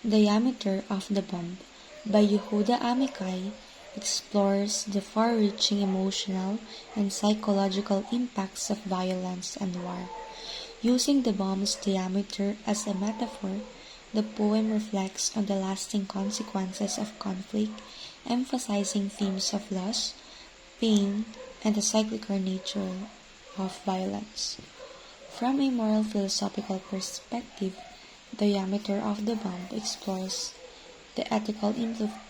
Diameter of the Bomb by Yehuda Amichai explores the far-reaching emotional and psychological impacts of violence and war. Using the bomb's diameter as a metaphor, the poem reflects on the lasting consequences of conflict, emphasizing themes of loss, pain, and the cyclical nature of violence. From a moral philosophical perspective, the diameter of the bomb explores the ethical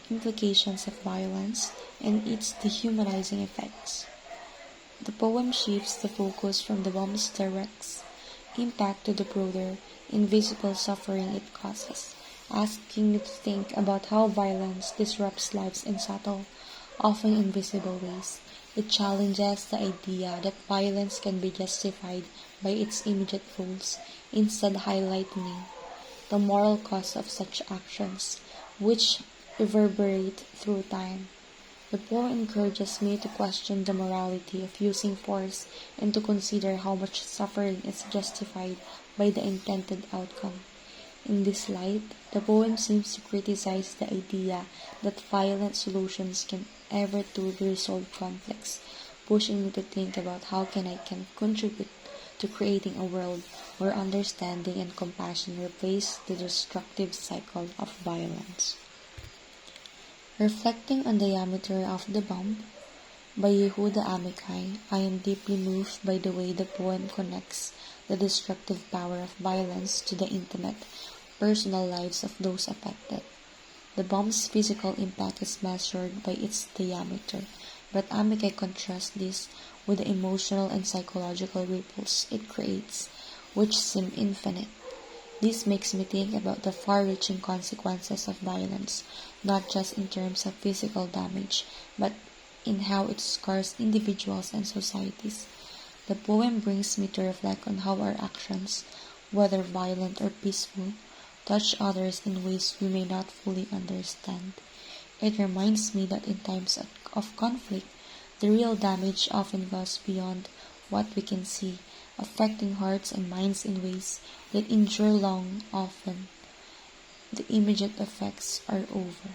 implications of violence and its dehumanizing effects. The poem shifts the focus from the bomb's direct impact to the broader, invisible suffering it causes, asking you to think about how violence disrupts lives in subtle, often invisible ways. It challenges the idea that violence can be justified by its immediate goals, instead highlighting the moral cost of such actions, which reverberate through time. The poem encourages me to question the morality of using force and to consider how much suffering is justified by the intended outcome. In this light, the poem seems to criticize the idea that violent solutions can ever truly resolve conflicts, pushing me to think about how I can contribute to creating a world where understanding and compassion replace the destructive cycle of violence. Reflecting on the diameter of the bomb by Yehuda Amichai, I am deeply moved by the way the poem connects the destructive power of violence to the intimate, personal lives of those affected. The bomb's physical impact is measured by its diameter, but Amichai contrasts this with the emotional and psychological ripples it creates, which seem infinite. This makes me think about the far-reaching consequences of violence, not just in terms of physical damage, but in how it scars individuals and societies. The poem brings me to reflect on how our actions, whether violent or peaceful, touch others in ways we may not fully understand. It reminds me that in times of conflict, the real damage often goes beyond what we can see, affecting hearts and minds in ways that endure long often. The immediate effects are over.